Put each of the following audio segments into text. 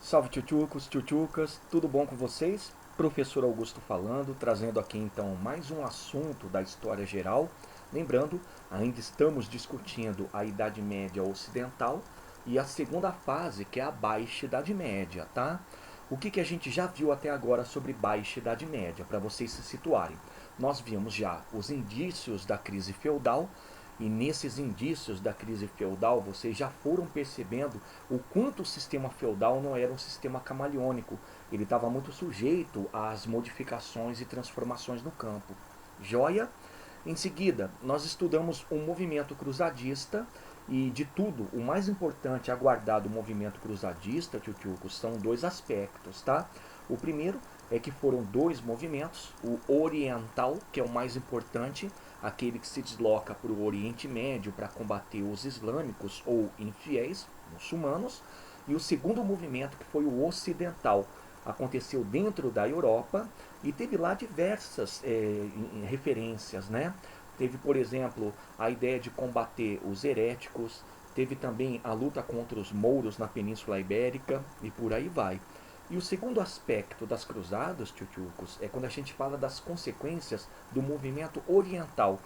Salve tchutchucos, tchutchucas, tudo bom com vocês? Professor Augusto falando, trazendo aqui então mais um assunto da história geral. Lembrando, ainda estamos discutindo a Idade Média Ocidental e a segunda fase, que é a Baixa Idade Média, tá? O que a gente já viu até agora sobre Baixa Idade Média, para vocês se situarem? Nós vimos já os indícios da crise feudal, e nesses indícios da crise feudal, vocês já foram percebendo o quanto o sistema feudal não era um sistema camaleônico. Ele estava muito sujeito às modificações e transformações no campo. Joia? Em seguida, nós estudamos o movimento cruzadista e de tudo, o mais importante a guardar do movimento cruzadista, tchutchucos, são dois aspectos, tá? O primeiro é que foram dois movimentos, o oriental, que é o mais importante, aquele que se desloca para o Oriente Médio para combater os islâmicos ou infiéis, muçulmanos, e o segundo movimento, que foi o ocidental, aconteceu dentro da Europa e teve lá diversas referências, né? Teve, por exemplo, a ideia de combater os heréticos, teve também a luta contra os mouros na Península Ibérica e por aí vai. E o segundo aspecto das cruzadas, tchutchucos, é quando a gente fala das consequências do movimento oriental.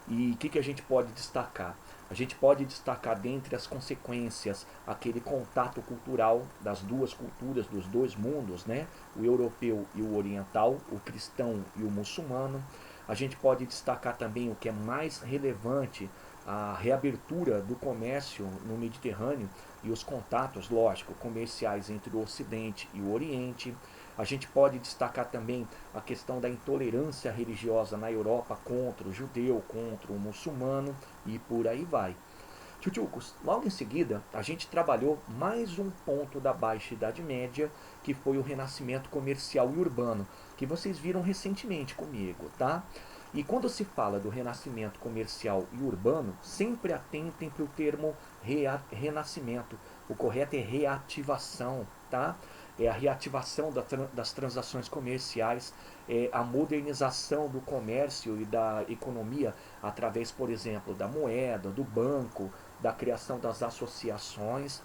E o que a gente pode destacar? A gente pode destacar dentre as consequências aquele contato cultural das duas culturas, dos dois mundos, né? O europeu e o oriental, o cristão e o muçulmano. A gente pode destacar também o que é mais relevante, a reabertura do comércio no Mediterrâneo e os contatos, lógico, comerciais entre o Ocidente e o Oriente. A gente pode destacar também a questão da intolerância religiosa na Europa contra o judeu, contra o muçulmano e por aí vai. Tchutchucos, logo em seguida, a gente trabalhou mais um ponto da Baixa Idade Média, que foi o renascimento comercial e urbano, que vocês viram recentemente comigo, tá? E quando se fala do renascimento comercial e urbano, sempre atentem para o termo renascimento. O correto é reativação, tá? É a reativação das transações comerciais, é a modernização do comércio e da economia através, por exemplo, da moeda, do banco, da criação das associações.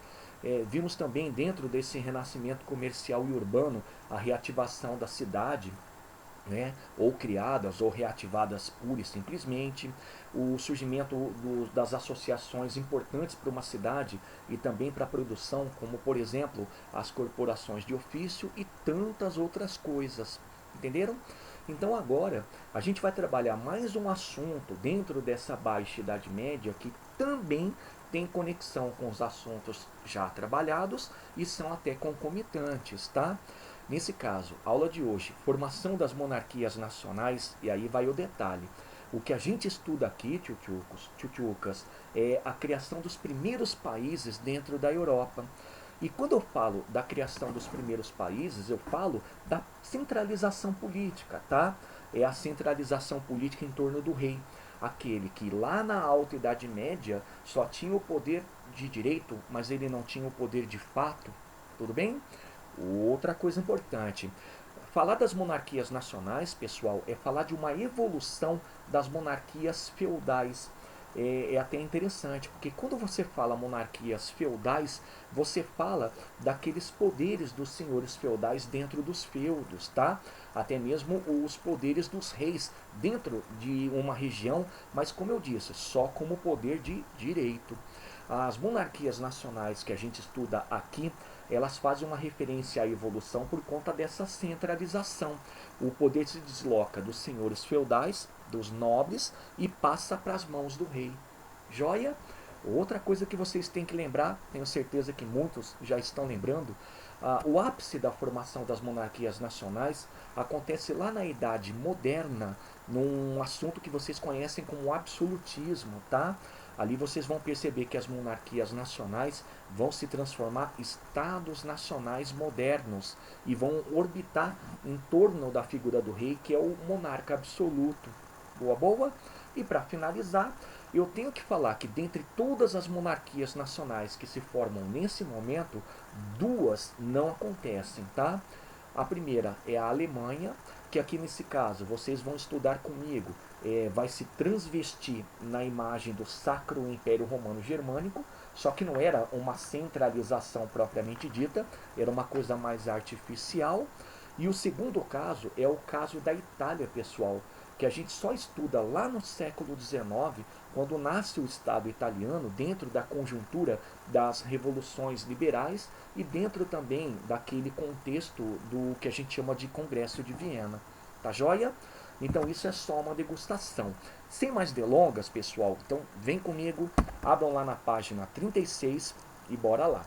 Vimos também dentro desse renascimento comercial e urbano a reativação da cidade, né, ou criadas ou reativadas pura e simplesmente, o surgimento das associações importantes para uma cidade e também para a produção, como por exemplo as corporações de ofício e tantas outras coisas. Entenderam? Então agora a gente vai trabalhar mais um assunto dentro dessa Baixa Idade Média que também tem conexão com os assuntos já trabalhados e são até concomitantes, tá? Nesse caso, aula de hoje, formação das monarquias nacionais, e aí vai o detalhe. O que a gente estuda aqui, tchutchucas, é a criação dos primeiros países dentro da Europa. E quando eu falo da criação dos primeiros países, eu falo da centralização política, tá? É a centralização política em torno do rei. Aquele que lá na Alta Idade Média só tinha o poder de direito, mas ele não tinha o poder de fato. Tudo bem? Outra coisa importante, falar das monarquias nacionais, pessoal, é falar de uma evolução das monarquias feudais. É até interessante, porque quando você fala monarquias feudais, você fala daqueles poderes dos senhores feudais dentro dos feudos, tá? Até mesmo os poderes dos reis dentro de uma região, mas como eu disse, só como poder de direito. As monarquias nacionais que a gente estuda aqui, elas fazem uma referência à evolução por conta dessa centralização. O poder se desloca dos senhores feudais, dos nobres, e passa para as mãos do rei. Joia? Outra coisa que vocês têm que lembrar, tenho certeza que muitos já estão lembrando, o ápice da formação das monarquias nacionais acontece lá na Idade Moderna, num assunto que vocês conhecem como absolutismo, tá? Ali vocês vão perceber que as monarquias nacionais vão se transformar em estados nacionais modernos e vão orbitar em torno da figura do rei, que é o monarca absoluto. Boa, boa? E para finalizar, eu tenho que falar que dentre todas as monarquias nacionais que se formam nesse momento, duas não acontecem, tá? A primeira é a Alemanha que aqui nesse caso vocês vão estudar comigo, vai se transvestir na imagem do Sacro Império Romano Germânico, só que não era uma centralização propriamente dita, era uma coisa mais artificial. E o segundo caso é o caso da Itália, pessoal, que a gente só estuda lá no século XIX, quando nasce o Estado italiano, dentro da conjuntura das revoluções liberais e dentro também daquele contexto do que a gente chama de Congresso de Viena. Tá joia? Então isso é só uma degustação. Sem mais delongas, pessoal, então vem comigo, abram lá na página 36 e bora lá.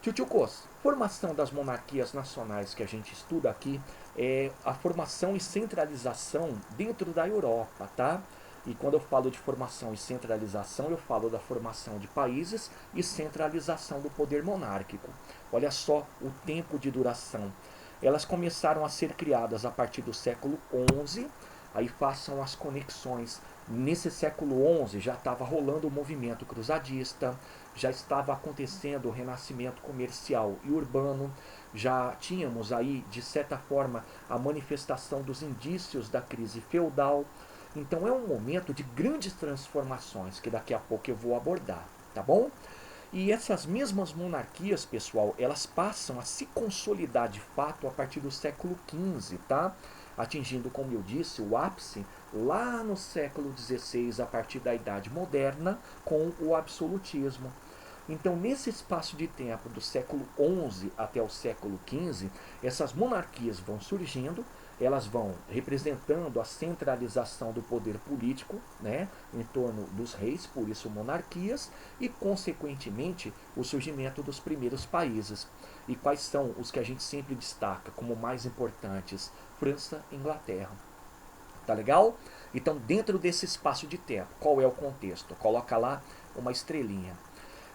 Tio Cos, formação das monarquias nacionais que a gente estuda aqui é a formação e centralização dentro da Europa, tá? E quando eu falo de formação e centralização, eu falo da formação de países e centralização do poder monárquico. Olha só o tempo de duração. Elas começaram a ser criadas a partir do século XI, aí façam as conexões. Nesse século XI já estava rolando o movimento cruzadista, já estava acontecendo o renascimento comercial e urbano, já tínhamos aí, de certa forma, a manifestação dos indícios da crise feudal. Então é um momento de grandes transformações que daqui a pouco eu vou abordar, tá bom? E essas mesmas monarquias, pessoal, elas passam a se consolidar de fato a partir do século XV, tá? Atingindo, como eu disse, o ápice lá no século XVI, a partir da Idade Moderna, com o absolutismo. Então, nesse espaço de tempo do século XI até o século XV, essas monarquias vão surgindo, elas vão representando a centralização do poder político, né, em torno dos reis, por isso monarquias, e, consequentemente, o surgimento dos primeiros países. E quais são os que a gente sempre destaca como mais importantes? França e Inglaterra. Tá legal? Então, dentro desse espaço de tempo, qual é o contexto? Coloca lá uma estrelinha.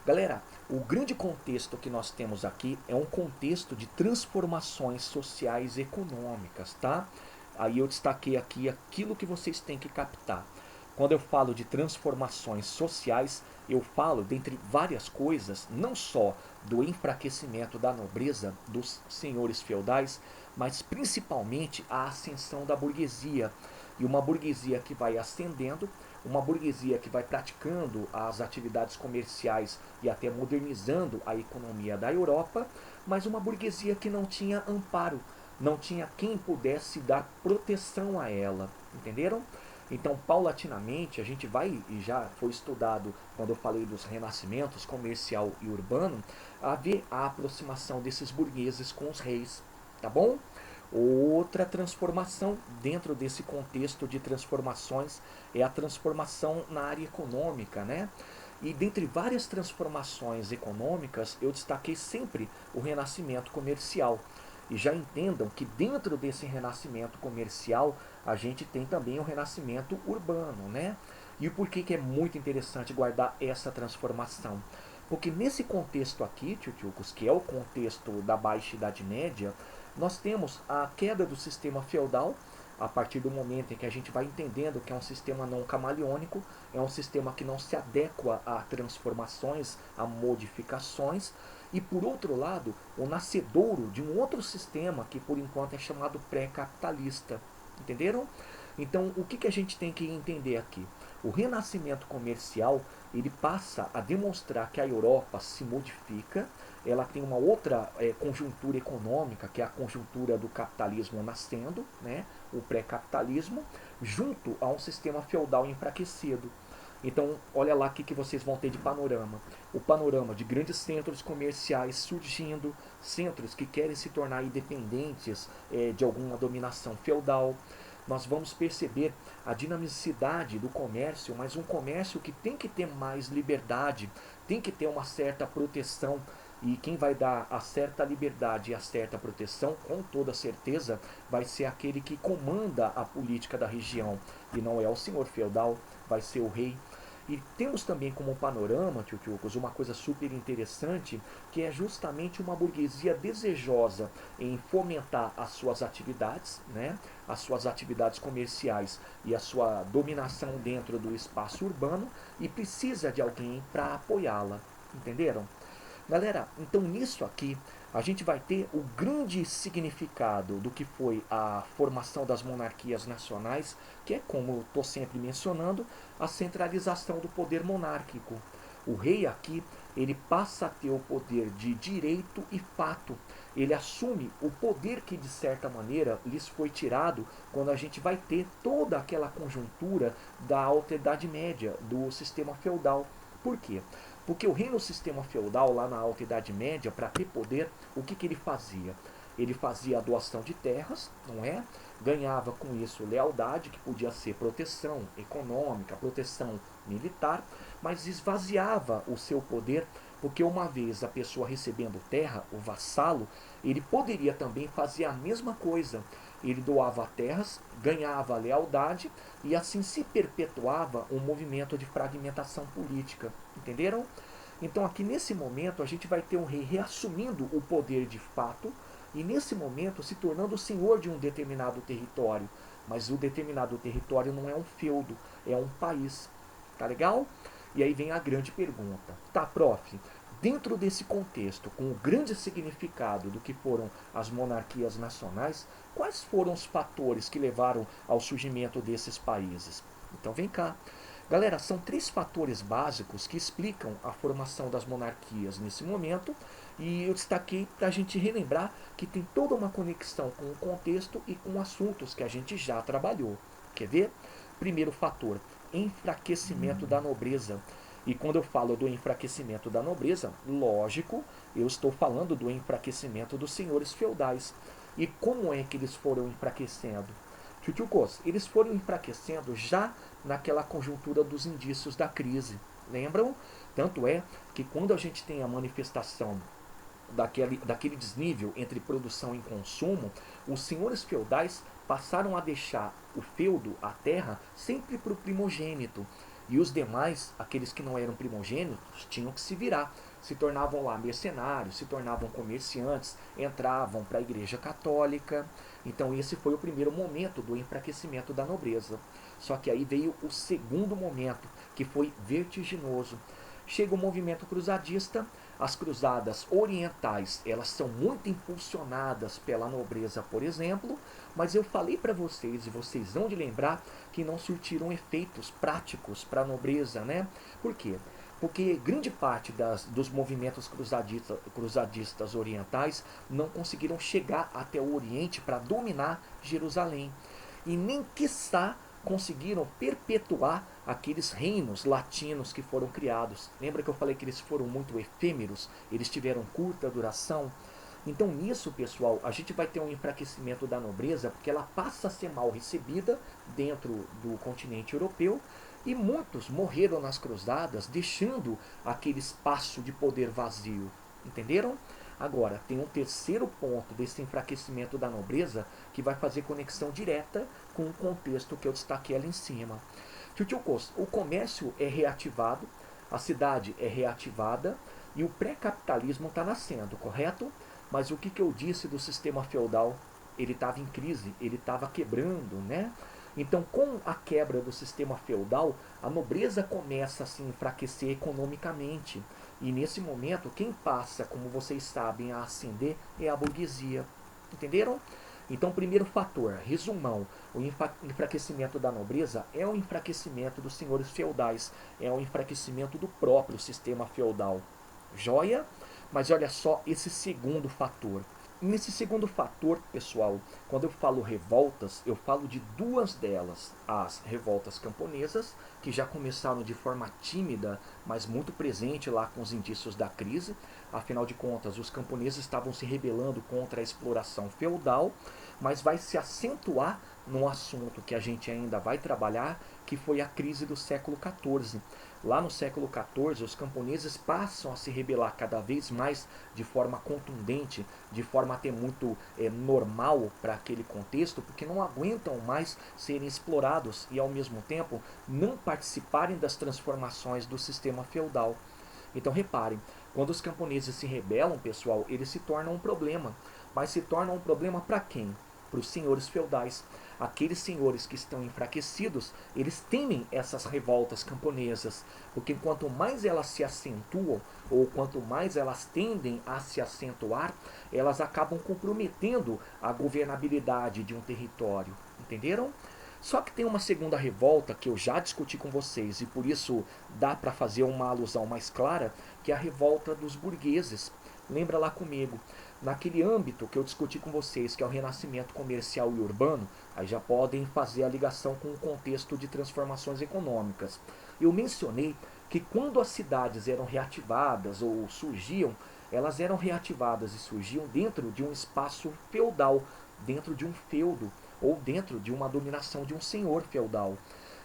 Galera, o grande contexto que nós temos aqui é um contexto de transformações sociais e econômicas, tá? Aí eu destaquei aqui aquilo que vocês têm que captar. Quando eu falo de transformações sociais, eu falo, dentre várias coisas, não só do enfraquecimento da nobreza dos senhores feudais, mas principalmente a ascensão da burguesia. E uma burguesia que vai ascendendo, uma burguesia que vai praticando as atividades comerciais e até modernizando a economia da Europa, mas uma burguesia que não tinha amparo, não tinha quem pudesse dar proteção a ela, entenderam? Então, paulatinamente, a gente vai, e já foi estudado quando eu falei dos renascimentos comercial e urbano, a ver a aproximação desses burgueses com os reis, tá bom? Outra transformação dentro desse contexto de transformações é a transformação na área econômica, né? E dentre várias transformações econômicas, eu destaquei sempre o renascimento comercial. E já entendam que dentro desse renascimento comercial, a gente tem também o renascimento urbano, né? E por que é muito interessante guardar essa transformação? Porque nesse contexto aqui, tchutchucos, que é o contexto da Baixa Idade Média, nós temos a queda do sistema feudal, a partir do momento em que a gente vai entendendo que é um sistema não camaleônico, é um sistema que não se adequa a transformações, a modificações, e por outro lado, o nascedouro de um outro sistema que por enquanto é chamado pré-capitalista. Entenderam? Então, o que a gente tem que entender aqui? O renascimento comercial, ele passa a demonstrar que a Europa se modifica, ela tem uma outra conjuntura econômica, que é a conjuntura do capitalismo nascendo, né, o pré-capitalismo, junto a um sistema feudal enfraquecido. Então, olha lá o que vocês vão ter de panorama. O panorama de grandes centros comerciais surgindo, centros que querem se tornar independentes de alguma dominação feudal. Nós vamos perceber a dinamicidade do comércio, mas um comércio que tem que ter mais liberdade, tem que ter uma certa proteção. E quem vai dar a certa liberdade e a certa proteção, com toda certeza, vai ser aquele que comanda a política da região. E não é o senhor feudal, vai ser o rei. E temos também como panorama, tchutchucos, uma coisa super interessante, que é justamente uma burguesia desejosa em fomentar as suas atividades, né, as suas atividades comerciais e a sua dominação dentro do espaço urbano e precisa de alguém para apoiá-la. Entenderam? Galera, então nisso aqui a gente vai ter o grande significado do que foi a formação das monarquias nacionais, que é, como estou sempre mencionando, a centralização do poder monárquico. O rei aqui, ele passa a ter o poder de direito e fato. Ele assume o poder que, de certa maneira, lhes foi tirado quando a gente vai ter toda aquela conjuntura da Alta Idade Média, do sistema feudal. Por quê? Porque o rei no sistema feudal, lá na Alta Idade Média, para ter poder, o que ele fazia? Ele fazia a doação de terras, não é? Ganhava com isso lealdade, que podia ser proteção econômica, proteção militar, mas esvaziava o seu poder, porque uma vez a pessoa recebendo terra, o vassalo, ele poderia também fazer a mesma coisa. Ele doava terras, ganhava lealdade e assim se perpetuava um movimento de fragmentação política. Entenderam? Então aqui nesse momento a gente vai ter um rei reassumindo o poder de fato e nesse momento se tornando senhor de um determinado território. Mas o determinado território não é um feudo, é um país. Tá legal? E aí vem a grande pergunta. Tá, prof, dentro desse contexto, com o grande significado do que foram as monarquias nacionais, quais foram os fatores que levaram ao surgimento desses países? Então vem cá. Galera, são 3 fatores básicos que explicam a formação das monarquias nesse momento e eu destaquei para a gente relembrar que tem toda uma conexão com o contexto e com assuntos que a gente já trabalhou. Quer ver? Primeiro fator, enfraquecimento da nobreza. E quando eu falo do enfraquecimento da nobreza, lógico, eu estou falando do enfraquecimento dos senhores feudais. E como é que eles foram enfraquecendo? Tchutchukos, eles foram enfraquecendo já naquela conjuntura dos indícios da crise. Lembram? Tanto é que quando a gente tem a manifestação daquele desnível entre produção e consumo, os senhores feudais passaram a deixar o feudo, a terra, sempre para o primogênito. E os demais, aqueles que não eram primogênitos, tinham que se virar. Se tornavam lá mercenários, se tornavam comerciantes, entravam para a igreja católica. Então esse foi o primeiro momento do enfraquecimento da nobreza. Só que aí veio o segundo momento, que foi vertiginoso. Chega o movimento cruzadista, as cruzadas orientais, elas são muito impulsionadas pela nobreza, por exemplo, mas eu falei para vocês, e vocês vão de lembrar, que não surtiram efeitos práticos para a nobreza, né? Por quê? Porque grande parte dos movimentos cruzadistas orientais não conseguiram chegar até o Oriente para dominar Jerusalém. E nem, quiçá, conseguiram perpetuar aqueles reinos latinos que foram criados. Lembra que eu falei que eles foram muito efêmeros? Eles tiveram curta duração? Então nisso, pessoal, a gente vai ter um enfraquecimento da nobreza, porque ela passa a ser mal recebida dentro do continente europeu, e muitos morreram nas cruzadas, deixando aquele espaço de poder vazio. Entenderam? Agora, tem um terceiro ponto desse enfraquecimento da nobreza que vai fazer conexão direta com o contexto que eu destaquei ali em cima. Tchutchukos, o comércio é reativado, a cidade é reativada e o pré-capitalismo está nascendo, correto? Mas o que eu disse do sistema feudal? Ele estava em crise, ele estava quebrando, né? Então, com a quebra do sistema feudal, a nobreza começa a se enfraquecer economicamente. E nesse momento, quem passa, como vocês sabem, a ascender é a burguesia. Entenderam? Então, primeiro fator, resumão, o enfraquecimento da nobreza é o enfraquecimento dos senhores feudais, é o enfraquecimento do próprio sistema feudal. Joia? Mas olha só esse segundo fator. Nesse segundo fator, pessoal, quando eu falo revoltas, eu falo de 2 delas. As revoltas camponesas, que já começaram de forma tímida, mas muito presente lá com os indícios da crise. Afinal de contas, os camponeses estavam se rebelando contra a exploração feudal, mas vai se acentuar num assunto que a gente ainda vai trabalhar, que foi a crise do século XIV. Lá no século XIV, os camponeses passam a se rebelar cada vez mais de forma contundente, de forma até muito normal para aquele contexto, porque não aguentam mais serem explorados e, ao mesmo tempo, não participarem das transformações do sistema feudal. Então, reparem, quando os camponeses se rebelam, pessoal, eles se tornam um problema. Mas se tornam um problema para quem? para os senhores feudais. Aqueles senhores que estão enfraquecidos, eles temem essas revoltas camponesas, porque quanto mais elas se acentuam, ou quanto mais elas tendem a se acentuar, elas acabam comprometendo a governabilidade de um território. Entenderam? Só que tem uma segunda revolta que eu já discuti com vocês e por isso dá para fazer uma alusão mais clara, que é a revolta dos burgueses. Lembra lá comigo, naquele âmbito que eu discuti com vocês, que é o renascimento comercial e urbano, aí já podem fazer a ligação com o contexto de transformações econômicas. Eu mencionei que quando as cidades eram reativadas ou surgiam, elas eram reativadas e surgiam dentro de um espaço feudal, dentro de um feudo, ou dentro de uma dominação de um senhor feudal.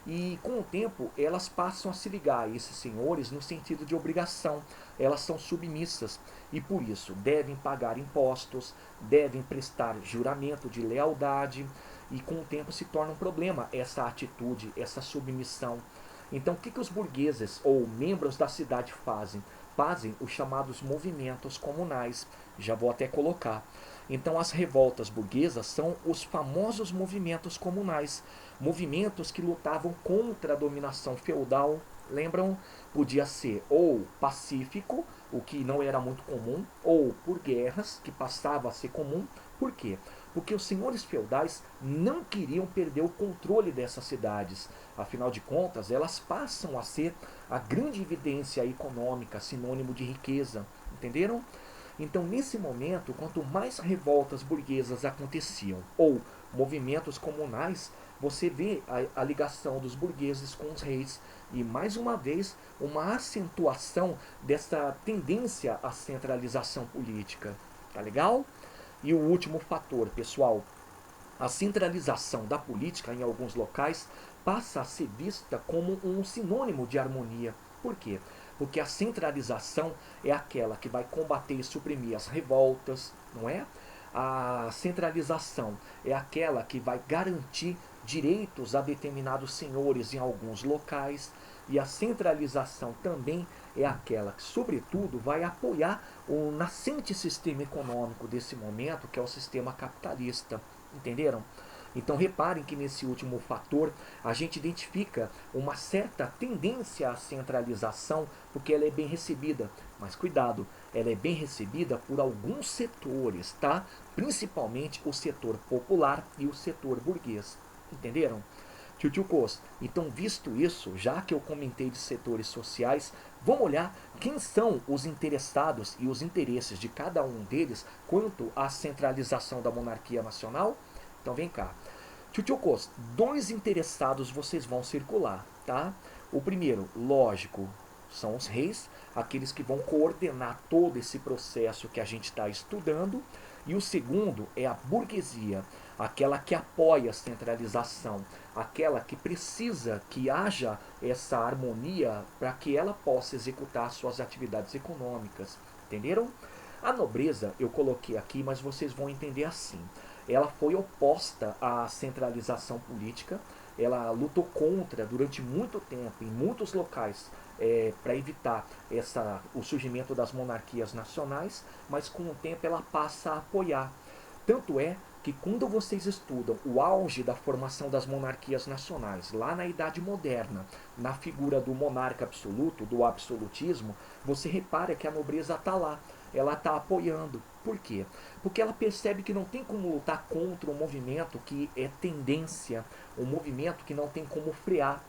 E com o tempo elas passam a se ligar a esses senhores no sentido de obrigação. Elas são submissas e por isso devem pagar impostos, devem prestar juramento de lealdade e com o tempo se torna um problema essa atitude, essa submissão. Então o que os burgueses ou membros da cidade fazem? Fazem os chamados movimentos comunais. Já vou até colocar. Então as revoltas burguesas são os famosos movimentos comunais, movimentos que lutavam contra a dominação feudal. Lembram? Podia ser ou pacífico, o que não era muito comum, ou por guerras, que passava a ser comum. Por quê? Porque os senhores feudais não queriam perder o controle dessas cidades. Afinal de contas, elas passam a ser a grande evidência econômica, sinônimo de riqueza. Entenderam? Então, nesse momento, quanto mais revoltas burguesas aconteciam, ou movimentos comunais, você vê a ligação dos burgueses com os reis. E, mais uma vez, uma acentuação dessa tendência à centralização política. Tá legal? E o último fator, pessoal, a centralização da política em alguns locais passa a ser vista como um sinônimo de harmonia. Por quê? Porque a centralização é aquela que vai combater e suprimir as revoltas, não é? A centralização é aquela que vai garantir direitos a determinados senhores em alguns locais. E a centralização também é aquela que, sobretudo, vai apoiar o nascente sistema econômico desse momento, que é o sistema capitalista. Entenderam? Então reparem que nesse último fator a gente identifica uma certa tendência à centralização, porque ela é bem recebida. Mas cuidado, ela é bem recebida por alguns setores, tá? Principalmente o setor popular e o setor burguês. Entenderam? Tio Cos, então visto isso, já que eu comentei de setores sociais, vamos olhar quem são os interessados e os interesses de cada um deles quanto à centralização da monarquia nacional? Então vem cá. Tio Cos, dois interessados vocês vão circular, tá? O primeiro, lógico, são os reis, aqueles que vão coordenar todo esse processo que a gente está estudando. E o segundo é a burguesia, aquela que apoia a centralização, aquela que precisa que haja essa harmonia para que ela possa executar suas atividades econômicas. Entenderam? A nobreza eu coloquei aqui, mas vocês vão entender assim. Ela foi oposta à centralização política, ela lutou contra durante muito tempo, em muitos locais, para evitar o surgimento das monarquias nacionais, mas com o tempo ela passa a apoiar. Tanto é que quando vocês estudam o auge da formação das monarquias nacionais, lá na Idade Moderna, na figura do monarca absoluto, do absolutismo, você repara que a nobreza está lá, ela está apoiando. Por quê? Porque ela percebe que não tem como lutar contra um movimento que é tendência, um movimento que não tem como frear.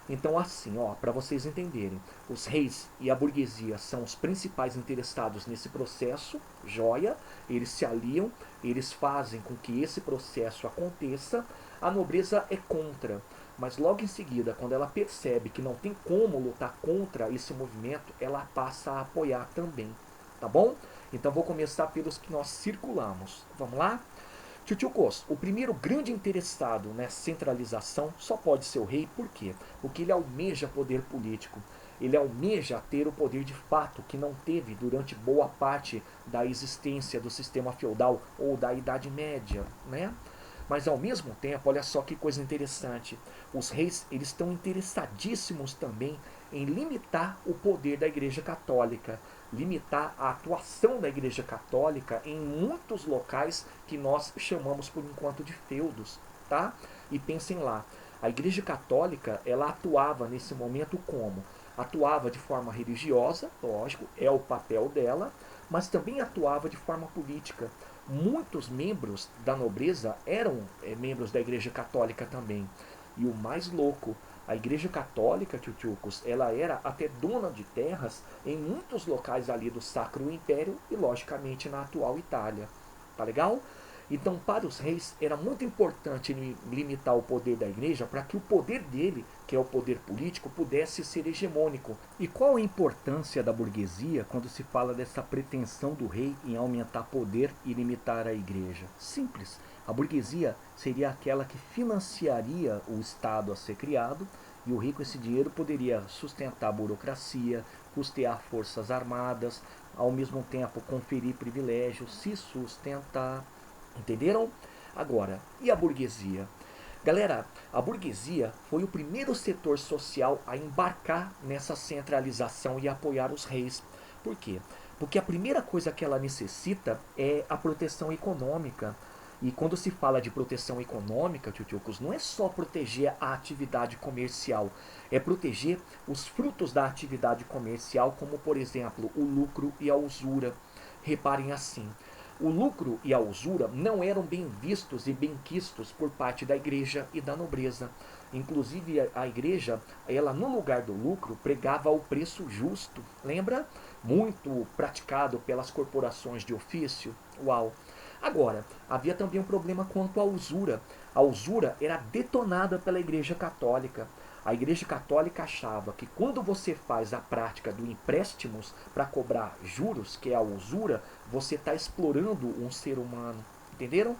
Então assim, para vocês entenderem, os reis e a burguesia são os principais interessados nesse processo, joia, eles se aliam, eles fazem com que esse processo aconteça, a nobreza é contra, mas logo em seguida, quando ela percebe que não tem como lutar contra esse movimento, ela passa a apoiar também, tá bom? Então vou começar pelos que nós circulamos, vamos lá? Tio Cos, o primeiro grande interessado nessa centralização só pode ser o rei, por quê? Porque ele almeja poder político, ele almeja ter o poder de fato que não teve durante boa parte da existência do sistema feudal ou da Idade Média, né? Mas ao mesmo tempo, olha só que coisa interessante, os reis eles estão interessadíssimos também em limitar o poder da Igreja Católica. limitar a atuação da Igreja Católica em muitos locais que nós chamamos por enquanto de feudos, tá? E pensem lá, a Igreja Católica, ela atuava nesse momento como? Atuava de forma religiosa, lógico, é o papel dela, mas também atuava de forma política. Muitos membros da nobreza eram membros da Igreja Católica também. E o mais louco, a Igreja Católica, tchutchucos, ela era até dona de terras em muitos locais ali do Sacro Império e, logicamente, na atual Itália. Tá legal? Então, para os reis, era muito importante limitar o poder da igreja para que o poder dele, que é o poder político, pudesse ser hegemônico. E qual a importância da burguesia quando se fala dessa pretensão do rei em aumentar poder e limitar a igreja? Simples. A burguesia seria aquela que financiaria o Estado a ser criado e o rei com esse dinheiro poderia sustentar a burocracia, custear forças armadas, ao mesmo tempo conferir privilégios, se sustentar. Entenderam? Agora, e a burguesia? Galera, a burguesia foi o primeiro setor social a embarcar nessa centralização e apoiar os reis. Por quê? Porque a primeira coisa que ela necessita é a proteção econômica. E quando se fala de proteção econômica, tchutchucos, não é só proteger a atividade comercial, é proteger os frutos da atividade comercial, como por exemplo o lucro e a usura. Reparem assim, o lucro e a usura não eram bem vistos e bem quistos por parte da igreja e da nobreza. Inclusive a igreja, ela no lugar do lucro pregava o preço justo. Lembra? Muito praticado pelas corporações de ofício. Uau! Agora, havia também um problema quanto à usura. A usura era detonada pela Igreja Católica. A Igreja Católica achava que quando você faz a prática do empréstimos para cobrar juros, que é a usura, você está explorando um ser humano. Entenderam?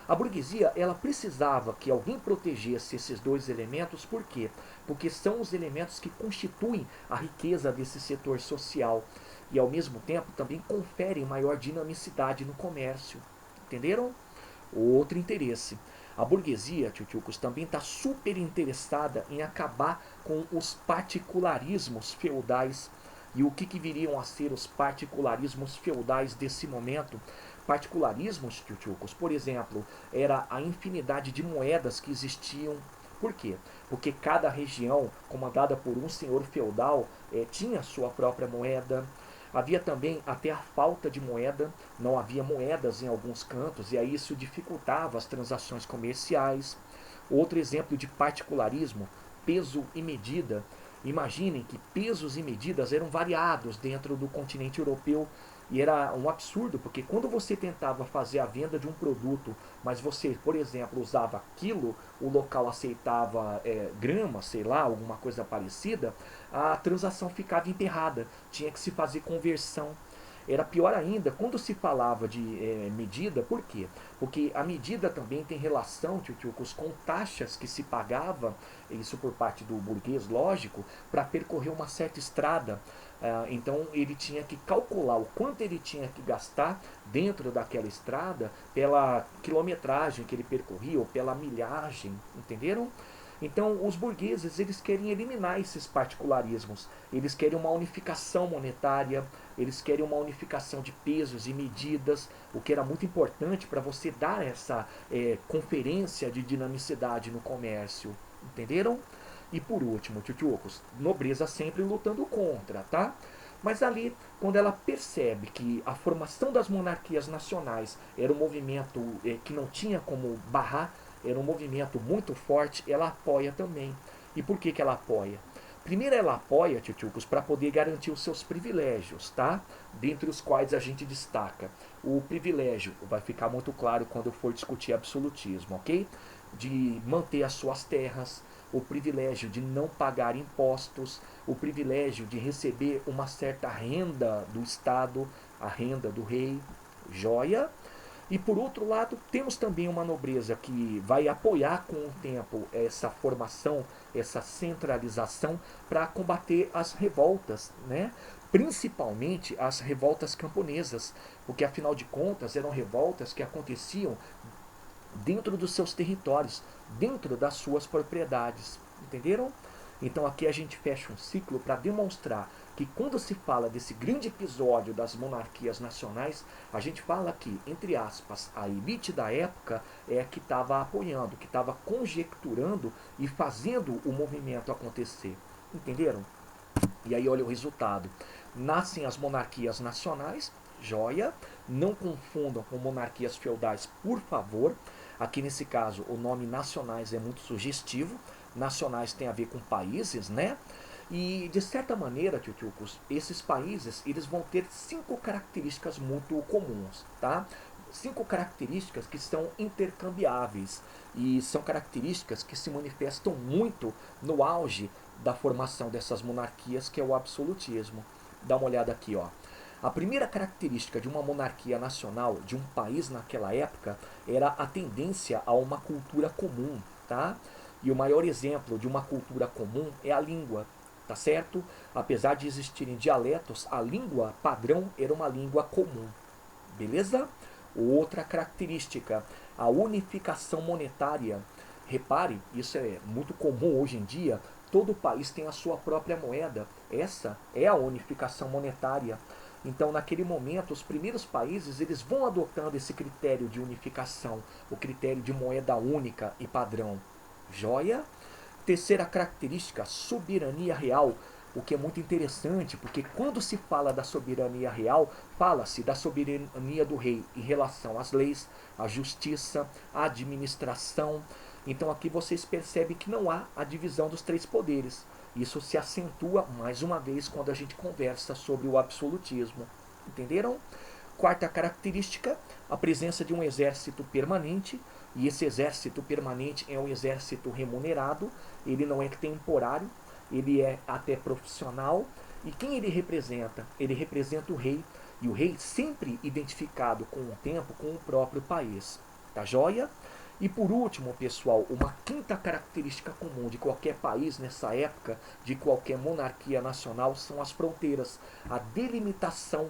A burguesia, ela precisava que alguém protegesse esses dois elementos, por quê? Porque são os elementos que constituem a riqueza desse setor social e ao mesmo tempo também conferem maior dinamicidade no comércio. Entenderam? Outro interesse. A burguesia, tchutchucos, também está super interessada em acabar com os particularismos feudais. E o que viriam a ser os particularismos feudais desse momento? Particularismos, tchutchucos, por exemplo, era a infinidade de moedas que existiam. Por quê? Porque cada região, comandada por um senhor feudal, tinha sua própria moeda. Havia também até a falta de moeda, não havia moedas em alguns cantos, e aí isso dificultava as transações comerciais. Outro exemplo de particularismo, peso e medida. Imaginem que pesos e medidas eram variados dentro do continente europeu e era um absurdo, porque quando você tentava fazer a venda de um produto, mas você, por exemplo, usava quilo, o local aceitava grama, sei lá, alguma coisa parecida, a transação ficava emperrada, tinha que se fazer conversão. Era pior ainda quando se falava de medida, por quê? Porque a medida também tem relação, tchutchucos, com taxas que se pagava, isso por parte do burguês, lógico, para percorrer uma certa estrada. Então ele tinha que calcular o quanto ele tinha que gastar dentro daquela estrada pela quilometragem que ele percorria ou pela milhagem, entenderam? Então, os burgueses, eles querem eliminar esses particularismos. Eles querem uma unificação monetária, eles querem uma unificação de pesos e medidas, o que era muito importante para você dar essa conferência de dinamicidade no comércio. Entenderam? E por último, tchutchucos, nobreza sempre lutando contra, tá? Mas ali, quando ela percebe que a formação das monarquias nacionais era um movimento que não tinha como barrar, era um movimento muito forte, ela apoia também. E por que ela apoia? Primeiro ela apoia, tchutchucos, para poder garantir os seus privilégios, tá? Dentre os quais a gente destaca o privilégio, vai ficar muito claro quando eu for discutir absolutismo, ok? De manter as suas terras, o privilégio de não pagar impostos, o privilégio de receber uma certa renda do Estado, a renda do rei, joia. E por outro lado, temos também uma nobreza que vai apoiar com o tempo essa formação, essa centralização para combater as revoltas, né? Principalmente as revoltas camponesas, porque afinal de contas eram revoltas que aconteciam dentro dos seus territórios, dentro das suas propriedades. Entenderam? Então aqui a gente fecha um ciclo para demonstrar que quando se fala desse grande episódio das monarquias nacionais, a gente fala que, entre aspas, a elite da época é a que estava apoiando, que estava conjecturando e fazendo o movimento acontecer. Entenderam? E aí olha o resultado. Nascem as monarquias nacionais, joia. Não confundam com monarquias feudais, por favor. Aqui nesse caso, o nome nacionais é muito sugestivo. Nacionais tem a ver com países, né? E de certa maneira, tchutchucos, esses países eles vão ter 5 características muito comuns, tá? 5 características que são intercambiáveis e são características que se manifestam muito no auge da formação dessas monarquias, que é o absolutismo. Dá uma olhada aqui, ó. A primeira característica de uma monarquia nacional, de um país naquela época, era a tendência a uma cultura comum, tá? E o maior exemplo de uma cultura comum é a língua, tá certo? Apesar de existirem dialetos, a língua padrão era uma língua comum, beleza? Outra característica, a unificação monetária. Repare, isso é muito comum hoje em dia, todo país tem a sua própria moeda. Essa é a unificação monetária. Então, naquele momento, os primeiros países eles vão adotando esse critério de unificação, o critério de moeda única e padrão. Joia? Terceira característica, soberania real, o que é muito interessante, porque quando se fala da soberania real, fala-se da soberania do rei em relação às leis, à justiça, à administração. Então aqui vocês percebem que não há a divisão dos 3 poderes. Isso se acentua mais uma vez quando a gente conversa sobre o absolutismo. Entenderam? Quarta característica, a presença de um exército permanente, e esse exército permanente é um exército remunerado, ele não é temporário, ele é até profissional. E quem ele representa? Ele representa o rei, e o rei sempre identificado com o tempo, com o próprio país. Tá joia? E por último, pessoal, uma quinta característica comum de qualquer país nessa época, de qualquer monarquia nacional, são as fronteiras, a delimitação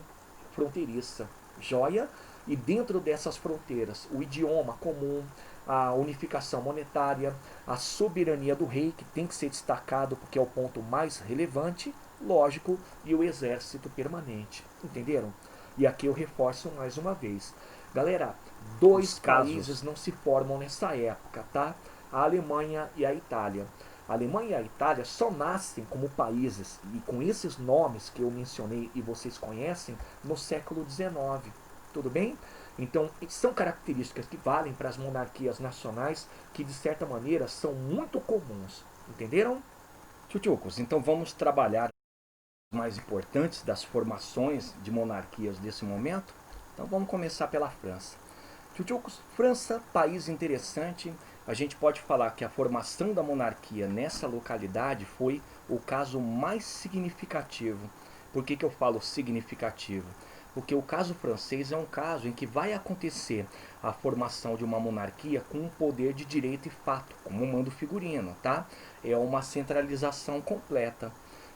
fronteiriça. Joia? E dentro dessas fronteiras, o idioma comum, a unificação monetária, a soberania do rei, que tem que ser destacado porque é o ponto mais relevante, lógico, e o exército permanente. Entenderam? E aqui eu reforço mais uma vez. Galera, dois países não se formam nessa época, tá? A Alemanha e a Itália. A Alemanha e a Itália só nascem como países, e com esses nomes que eu mencionei e vocês conhecem, no século XIX. Tudo bem? Então, são características que valem para as monarquias nacionais que, de certa maneira, são muito comuns. Entenderam? Tchutchucos, então vamos trabalhar os mais importantes das formações de monarquias desse momento. Então vamos começar pela França. Tchutchucos, França, país interessante. A gente pode falar que a formação da monarquia nessa localidade foi o caso mais significativo. Por que eu falo significativo? Porque o caso francês é um caso em que vai acontecer a formação de uma monarquia com um poder de direito e fato, como um mando figurino, tá? É uma centralização completa.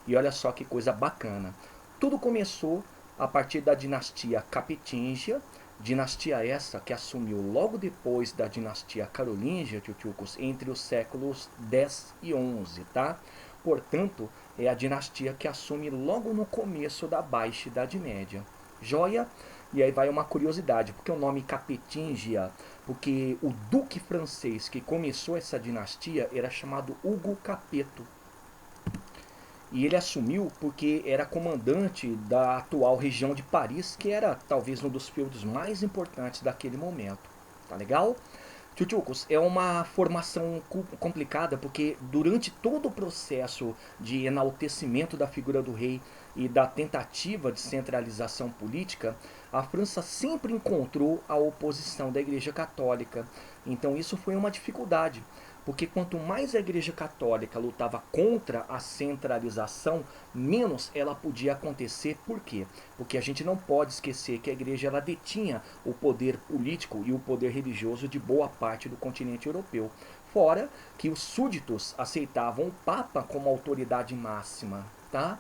E olha só que coisa bacana. Tudo começou a partir da dinastia Capetingia, dinastia essa que assumiu logo depois da dinastia Carolíngia, tchutchucos, entre os séculos 10 e 11, tá? Portanto, é a dinastia que assume logo no começo da Baixa Idade Média. Joia? E aí vai uma curiosidade, porque o nome Capetingia, porque o duque francês que começou essa dinastia era chamado Hugo Capeto. E ele assumiu porque era comandante da atual região de Paris, que era talvez um dos feudos mais importantes daquele momento. Tá legal? Tchutchucos, é uma formação complicada porque durante todo o processo de enaltecimento da figura do rei e da tentativa de centralização política, a França sempre encontrou a oposição da Igreja Católica. Então isso foi uma dificuldade, porque quanto mais a Igreja Católica lutava contra a centralização, menos ela podia acontecer. Por quê? Porque a gente não pode esquecer que a Igreja ela detinha o poder político e o poder religioso de boa parte do continente europeu. Fora que os súditos aceitavam o Papa como autoridade máxima, tá?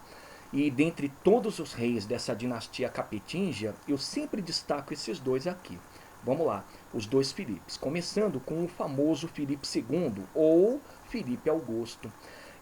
E dentre todos os reis dessa dinastia capetingia, eu sempre destaco esses dois aqui. Vamos lá, os dois Filipes, começando com o famoso Filipe II ou Filipe Augusto.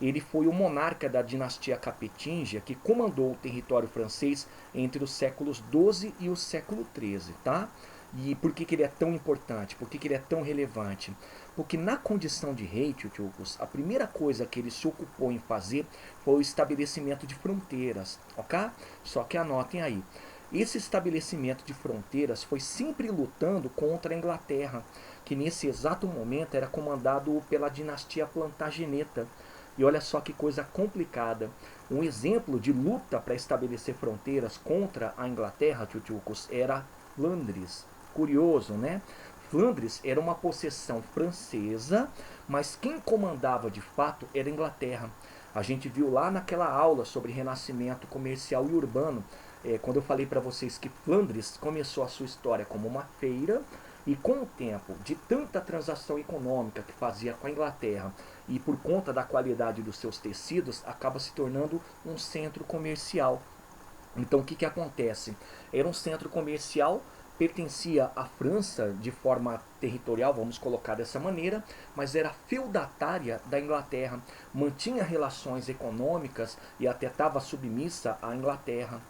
ele foi o monarca da dinastia Capetinga que comandou o território francês entre os séculos XII e o século XIII, tá? E por que ele é tão importante? Por que ele é tão relevante? Porque na condição de rei, Tchutchukos, a primeira coisa que ele se ocupou em fazer foi o estabelecimento de fronteiras, ok? Só que anotem aí, esse estabelecimento de fronteiras foi sempre lutando contra a Inglaterra, que nesse exato momento era comandado pela dinastia Plantageneta. E olha só que coisa complicada. Um exemplo de luta para estabelecer fronteiras contra a Inglaterra, Tchutchukos, era Flandres. Curioso, né? Flandres era uma possessão francesa, mas quem comandava de fato era a Inglaterra. A gente viu lá naquela aula sobre renascimento comercial e urbano, quando eu falei para vocês que Flandres começou a sua história como uma feira, e com o tempo de tanta transação econômica que fazia com a Inglaterra e por conta da qualidade dos seus tecidos, acaba se tornando um centro comercial. Então o que acontece? Era um centro comercial, pertencia à França de forma territorial, vamos colocar dessa maneira, mas era feudatária da Inglaterra, mantinha relações econômicas e até estava submissa à Inglaterra.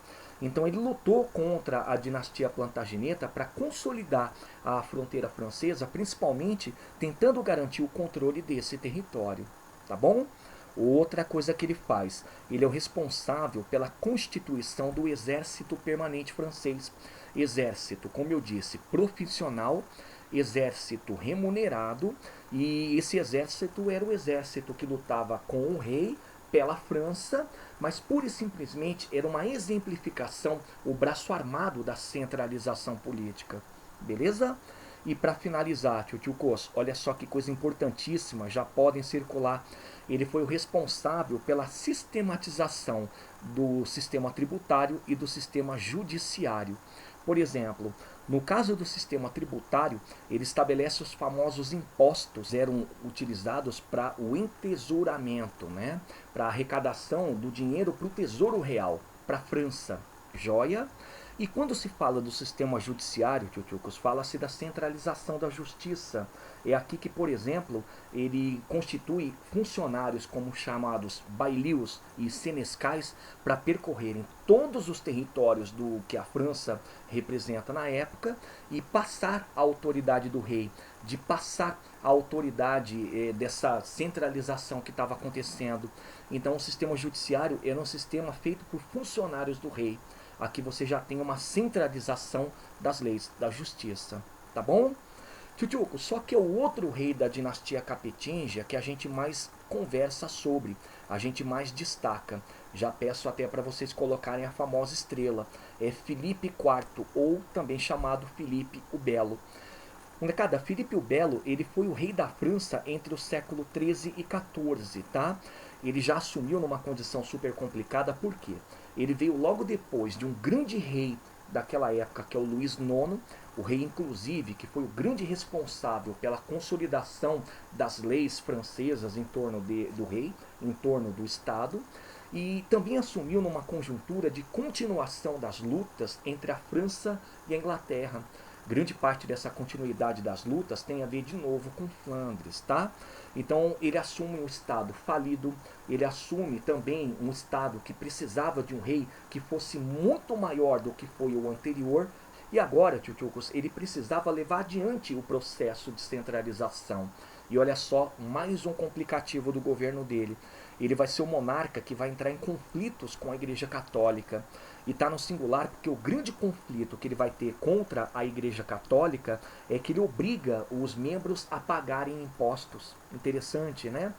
Então ele lutou contra a dinastia Plantageneta para consolidar a fronteira francesa, principalmente tentando garantir o controle desse território, tá bom? Outra coisa que ele faz, ele é o responsável pela constituição do Exército Permanente Francês. Exército, como eu disse, profissional, exército remunerado, e esse exército era o exército que lutava com o rei pela França, mas pura e simplesmente era uma exemplificação, o braço armado da centralização política. Beleza? E para finalizar, tio Cos, olha só que coisa importantíssima, já podem circular. Ele foi o responsável pela sistematização do sistema tributário e do sistema judiciário. Por exemplo, no caso do sistema tributário, ele estabelece os famosos impostos, eram utilizados para o entesouramento, né? Para a arrecadação do dinheiro para o Tesouro Real, para a França. Joia? E quando se fala do sistema judiciário, Tchutchukos, fala-se da centralização da justiça. É aqui que, por exemplo, ele constitui funcionários como chamados bailios e senescais para percorrerem todos os territórios do que a França representa na época e passar a autoridade do rei, de passar a autoridade dessa centralização que estava acontecendo. Então o sistema judiciário era um sistema feito por funcionários do rei. Aqui você já tem uma centralização das leis, da justiça, tá bom? Tchutchuco, só que é o outro rei da dinastia Capetinga que a gente mais conversa sobre, a gente mais destaca. Já peço até para vocês colocarem a famosa estrela, é Filipe IV, ou também chamado Filipe o Belo. Molecada, Filipe o Belo, ele foi o rei da França entre o século 13 e 14, tá? Ele já assumiu numa condição super complicada, por quê? Ele veio logo depois de um grande rei daquela época, que é o Luís IX, o rei inclusive, que foi o grande responsável pela consolidação das leis francesas em torno do rei, em torno do Estado, e também assumiu numa conjuntura de continuação das lutas entre a França e a Inglaterra. Grande parte dessa continuidade das lutas tem a ver de novo com Flandres, tá? Então ele assume um estado falido, ele assume também um estado que precisava de um rei que fosse muito maior do que foi o anterior, e agora, Tchutchukos, ele precisava levar adiante o processo de centralização. E olha só, mais um complicativo do governo dele. Ele vai ser o monarca que vai entrar em conflitos com a Igreja Católica. E está no singular porque o grande conflito que ele vai ter contra a Igreja Católica é que ele obriga os membros a pagarem impostos. Interessante, né?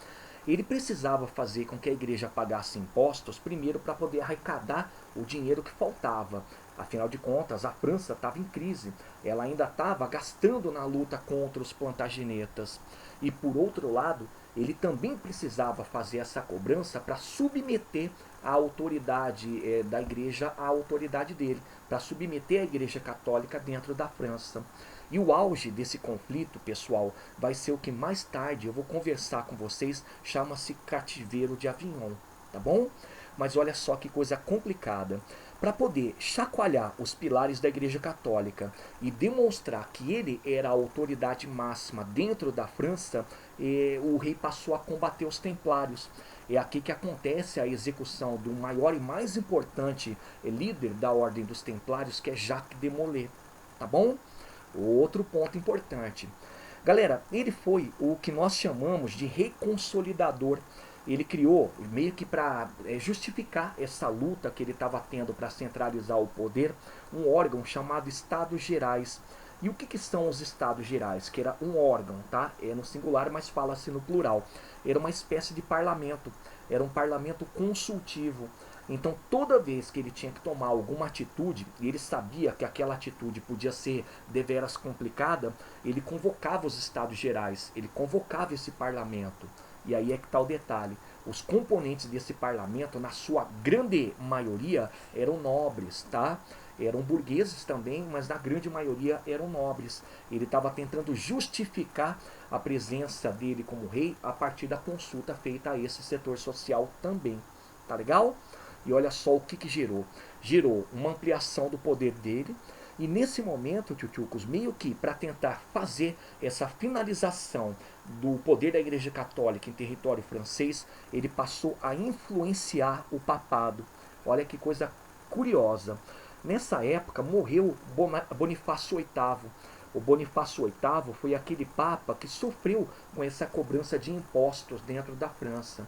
Ele precisava fazer com que a igreja pagasse impostos, primeiro para poder arrecadar o dinheiro que faltava. Afinal de contas, a França estava em crise. Ela ainda estava gastando na luta contra os plantagenetas. E por outro lado, ele também precisava fazer essa cobrança para submeter a autoridade da igreja à autoridade dele, para submeter a igreja católica dentro da França. E o auge desse conflito, pessoal, vai ser o que mais tarde eu vou conversar com vocês, chama-se Cativeiro de Avignon, tá bom? Mas olha só que coisa complicada. para poder chacoalhar os pilares da Igreja Católica e demonstrar que ele era a autoridade máxima dentro da França, o rei passou a combater os templários. É aqui que acontece a execução do maior e mais importante líder da Ordem dos Templários, que é Jacques de Molay. Tá bom? Outro ponto importante. Galera, ele foi o que nós chamamos de rei consolidador. Ele criou, meio que para justificar essa luta que ele estava tendo para centralizar o poder, um órgão chamado Estados Gerais. E o que são os Estados Gerais? Que era um órgão, tá? É no singular, mas fala-se no plural. Era uma espécie de parlamento. Era um parlamento consultivo. Então, toda vez que ele tinha que tomar alguma atitude, e ele sabia que aquela atitude podia ser deveras complicada, ele convocava os Estados Gerais, ele convocava esse parlamento. E aí é que está o detalhe. Os componentes desse parlamento, na sua grande maioria, eram nobres, tá? Eram burgueses também, mas na grande maioria eram nobres. Ele estava tentando justificar a presença dele como rei a partir da consulta feita a esse setor social também. Tá legal? E olha só o que gerou. Gerou uma ampliação do poder dele. E nesse momento, tchutchucos, meio que para tentar fazer essa finalização do poder da Igreja Católica em território francês, ele passou a influenciar o papado. Olha que coisa curiosa. Nessa época morreu Bonifácio VIII. O Bonifácio VIII foi aquele papa que sofreu com essa cobrança de impostos dentro da França.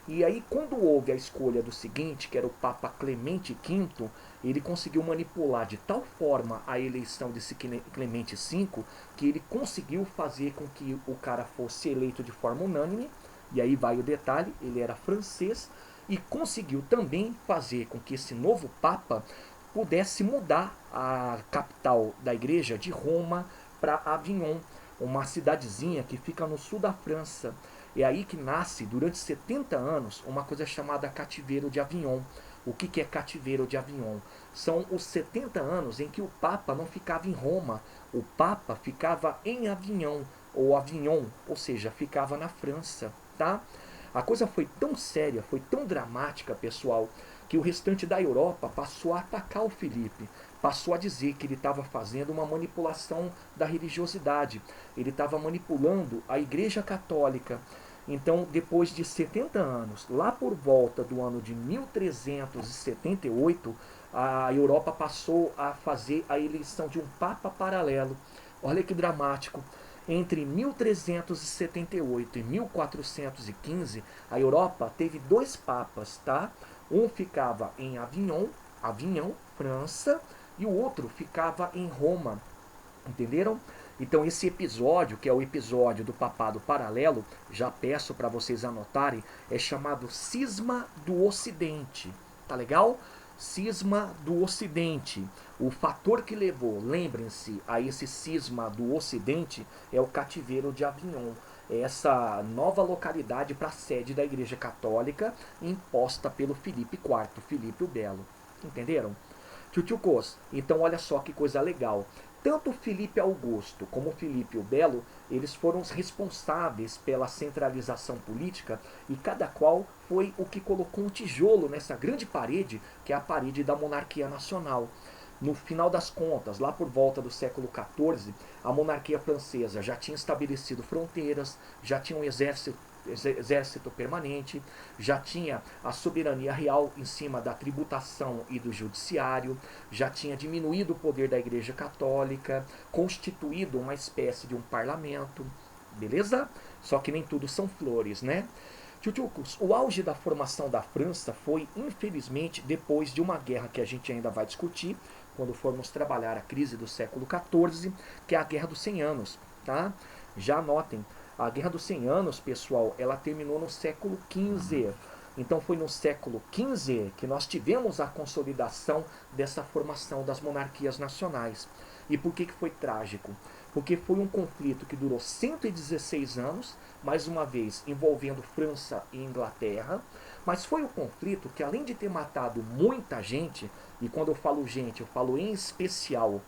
E aí, quando houve a escolha do seguinte, que era o Papa Clemente V, ele conseguiu manipular de tal forma a eleição desse Clemente V, que ele conseguiu fazer com que o cara fosse eleito de forma unânime, e aí vai o detalhe, ele era francês, e conseguiu também fazer com que esse novo Papa pudesse mudar a capital da igreja de Roma para Avignon, uma cidadezinha que fica no sul da França. É aí que nasce, durante 70 anos, uma coisa chamada Cativeiro de Avignon. O que é Cativeiro de Avignon? São os 70 anos em que o Papa não ficava em Roma, o Papa ficava em Avignon, ou Avignon, ou seja, ficava na França, tá? A coisa foi tão séria, foi tão dramática, pessoal, que o restante da Europa passou a atacar o Filipe, passou a dizer que ele estava fazendo uma manipulação da religiosidade, ele estava manipulando a Igreja Católica. Então, depois de 70 anos, lá por volta do ano de 1378, a Europa passou a fazer a eleição de um Papa paralelo. Olha que dramático. Entre 1378 e 1415, a Europa teve dois papas, tá? Um ficava em Avignon, França, e o outro ficava em Roma. Entenderam? Então esse episódio, que é o episódio do papado paralelo, já peço para vocês anotarem, é chamado Cisma do Ocidente. Tá legal? Cisma do Ocidente. O fator que levou, lembrem-se, a esse cisma do Ocidente é o cativeiro de Avignon. É essa nova localidade para a sede da Igreja Católica imposta pelo Filipe IV, Filipe o Belo. Entenderam? Tchutchucos, então olha só que coisa legal. Tanto Filipe Augusto como Filipe o Belo, eles foram os responsáveis pela centralização política e cada qual foi o que colocou um tijolo nessa grande parede, que é a parede da monarquia nacional. No final das contas, lá por volta do século XIV, a monarquia francesa já tinha estabelecido fronteiras, já tinha um exército permanente, já tinha a soberania real em cima da tributação e do judiciário, já tinha diminuído o poder da Igreja Católica, constituído uma espécie de um parlamento, beleza? Só que nem tudo são flores, né? Tchutchucos, o auge da formação da França foi, infelizmente, depois de uma guerra que a gente ainda vai discutir, quando formos trabalhar a crise do século XIV, que é a Guerra dos 100 Anos, tá? Já anotem, a Guerra dos 100 Anos, pessoal, ela terminou no século XV. Então foi no século XV que nós tivemos a consolidação dessa formação das monarquias nacionais. E por que foi trágico? Porque foi um conflito que durou 116 anos, mais uma vez envolvendo França e Inglaterra, mas foi um conflito que, além de ter matado muita gente, e quando eu falo gente, eu falo em especial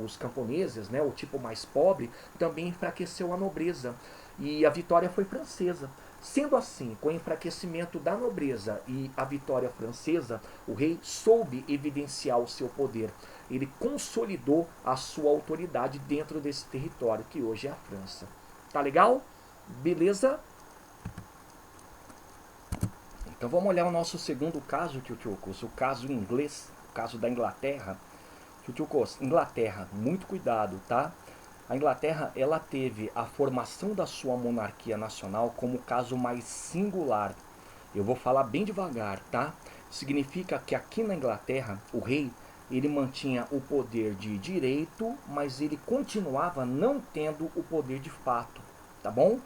os camponeses, né, o tipo mais pobre, também enfraqueceu a nobreza. E a vitória foi francesa. Sendo assim, com o enfraquecimento da nobreza e a vitória francesa, o rei soube evidenciar o seu poder. Ele consolidou a sua autoridade dentro desse território que hoje é a França. Tá legal? Beleza? Então vamos olhar o nosso segundo caso, Tchutchukos, o caso inglês, o caso da Inglaterra. Tchutchukos, Inglaterra, muito cuidado, tá? A Inglaterra, ela teve a formação da sua monarquia nacional como o caso mais singular. Eu vou falar bem devagar, tá? Significa que aqui na Inglaterra, o rei, ele mantinha o poder de direito, mas ele continuava não tendo o poder de fato, tá bom?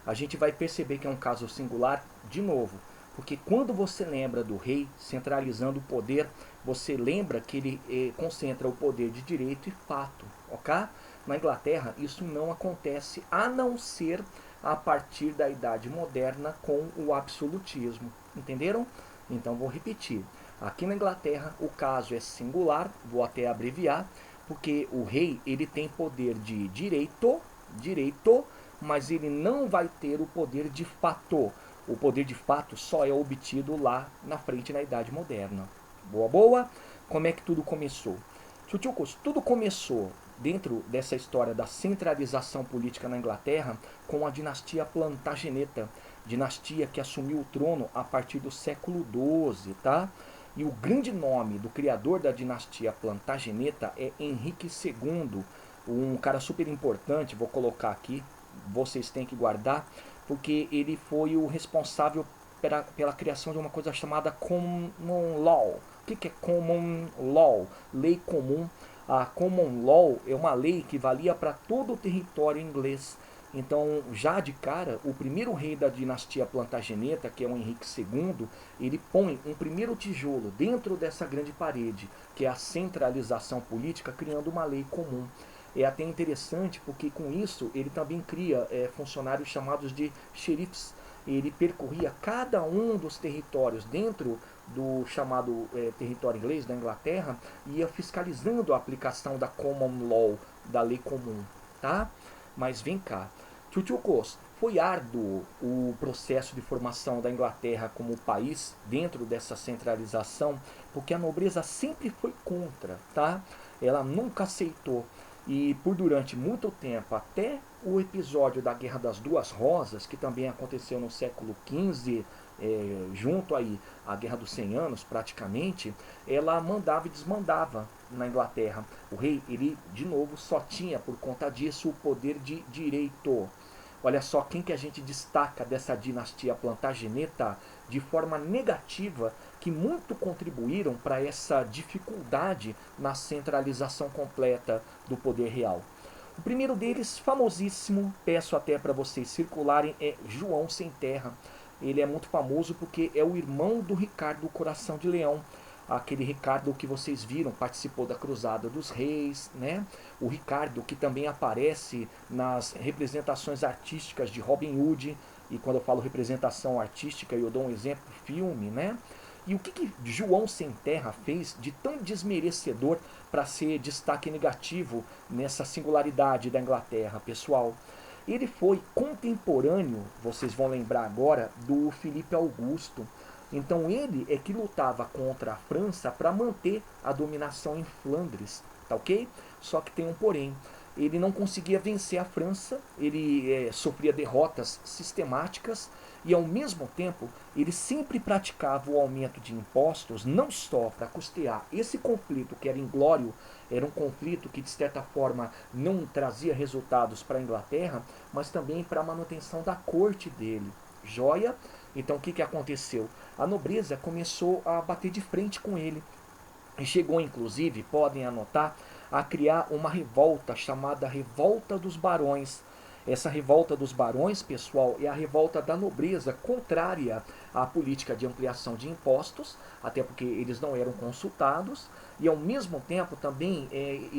A gente vai perceber que é um caso singular de novo, porque quando você lembra do rei centralizando o poder, você lembra que ele concentra o poder de direito e fato, ok? Na Inglaterra, isso não acontece a não ser a partir da Idade Moderna com o absolutismo. Entenderam? Então vou repetir. Aqui na Inglaterra o caso é singular, vou até abreviar, porque o rei ele tem poder de direito, mas ele não vai ter o poder de fato. O poder de fato só é obtido lá na frente na Idade Moderna. Boa, boa? Como é que tudo começou? Tchutchukos, tudo começou dentro dessa história da centralização política na Inglaterra com a dinastia Plantageneta, dinastia que assumiu o trono a partir do século XII, tá? E o grande nome do criador da dinastia Plantageneta é Henrique II, um cara super importante, vou colocar aqui, vocês têm que guardar, porque ele foi o responsável pela criação de uma coisa chamada Common Law. O que é Common Law? Lei comum. A Common Law é uma lei que valia para todo o território inglês. Então, já de cara, o primeiro rei da dinastia Plantageneta, que é o Henrique II, ele põe um primeiro tijolo dentro dessa grande parede, que é a centralização política, criando uma lei comum. É até interessante porque com isso ele também cria funcionários chamados de xerifes. Ele percorria cada um dos territórios dentro do chamado território inglês da Inglaterra e ia fiscalizando a aplicação da Common Law, da lei comum, tá? Mas vem cá, Tchutchukos, foi árduo o processo de formação da Inglaterra como país dentro dessa centralização, porque a nobreza sempre foi contra, tá? Ela nunca aceitou. E por durante muito tempo, até o episódio da Guerra das Duas Rosas, que também aconteceu no século XV, junto aí à Guerra dos 100 Anos, praticamente, ela mandava e desmandava na Inglaterra. O rei, ele, de novo, só tinha, por conta disso, o poder de direito. Olha só quem que a gente destaca dessa dinastia Plantageneta de forma negativa, que muito contribuíram para essa dificuldade na centralização completa do poder real. O primeiro deles, famosíssimo, peço até para vocês circularem, é João Sem Terra. Ele é muito famoso porque é o irmão do Ricardo Coração de Leão. Aquele Ricardo que vocês viram, participou da Cruzada dos Reis, né? O Ricardo que também aparece nas representações artísticas de Robin Hood, e quando eu falo representação artística, eu dou um exemplo, filme, né? E o que João Sem Terra fez de tão desmerecedor para ser destaque negativo nessa singularidade da Inglaterra, pessoal? Ele foi contemporâneo, vocês vão lembrar agora, do Filipe Augusto. Então ele é que lutava contra a França para manter a dominação em Flandres, tá ok? Só que tem um porém. Ele não conseguia vencer a França, ele sofria derrotas sistemáticas e ao mesmo tempo ele sempre praticava o aumento de impostos, não só para custear esse conflito que era inglório, era um conflito que de certa forma não trazia resultados para a Inglaterra, mas também para a manutenção da corte dele. Joia? Então o que aconteceu? A nobreza começou a bater de frente com ele. E chegou, inclusive, podem anotar, a criar uma revolta chamada Revolta dos Barões. Essa revolta dos barões, pessoal, é a revolta da nobreza contrária à política de ampliação de impostos, até porque eles não eram consultados, e ao mesmo tempo também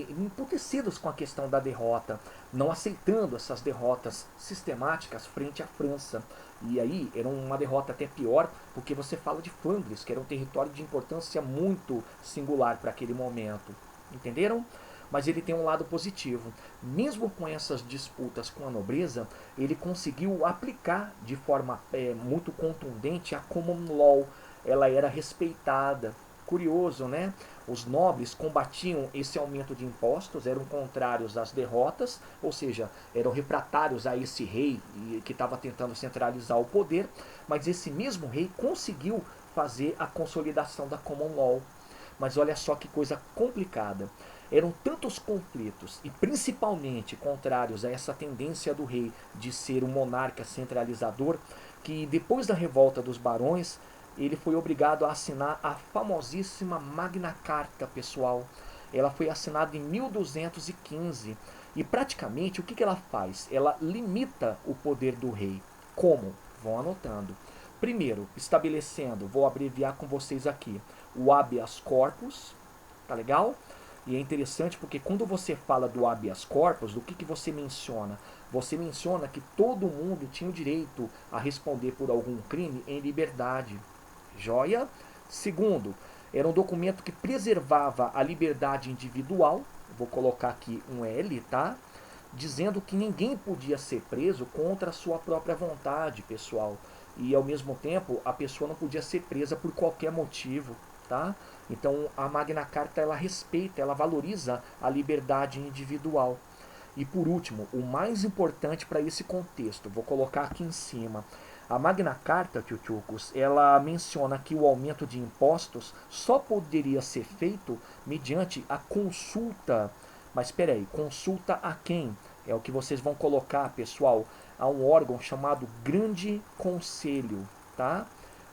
emputecidos com a questão da derrota, não aceitando essas derrotas sistemáticas frente à França. E aí era uma derrota até pior, porque você fala de Flandres, que era um território de importância muito singular para aquele momento. Entenderam? mas ele tem um lado positivo. Mesmo com essas disputas com a nobreza, ele conseguiu aplicar de forma muito contundente a common law. Ela era respeitada. Curioso, né? Os nobres combatiam esse aumento de impostos, eram contrários às derrotas, ou seja, eram refratários a esse rei que estava tentando centralizar o poder, mas esse mesmo rei conseguiu fazer a consolidação da common law. Mas olha só que coisa complicada. Eram tantos conflitos, e principalmente contrários a essa tendência do rei de ser um monarca centralizador, que depois da revolta dos barões, ele foi obrigado a assinar a famosíssima Magna Carta, pessoal. Ela foi assinada em 1215 e praticamente o que ela faz? Ela limita o poder do rei. Como? Vão anotando. Primeiro, estabelecendo, vou abreviar com vocês aqui, o habeas corpus, tá legal? E é interessante porque quando você fala do habeas corpus, do que você menciona? Você menciona que todo mundo tinha o direito a responder por algum crime em liberdade. Joia? Segundo, era um documento que preservava a liberdade individual, vou colocar aqui um L, tá? Dizendo que ninguém podia ser preso contra a sua própria vontade, pessoal. E ao mesmo tempo, a pessoa não podia ser presa por qualquer motivo, tá? Então a Magna Carta ela respeita, ela valoriza a liberdade individual. E por último, o mais importante para esse contexto, vou colocar aqui em cima. A Magna Carta, tchutchucos, ela menciona que o aumento de impostos só poderia ser feito mediante a consulta. Mas espera aí, consulta a quem? É o que vocês vão colocar, pessoal, a um órgão chamado Grande Conselho, tá?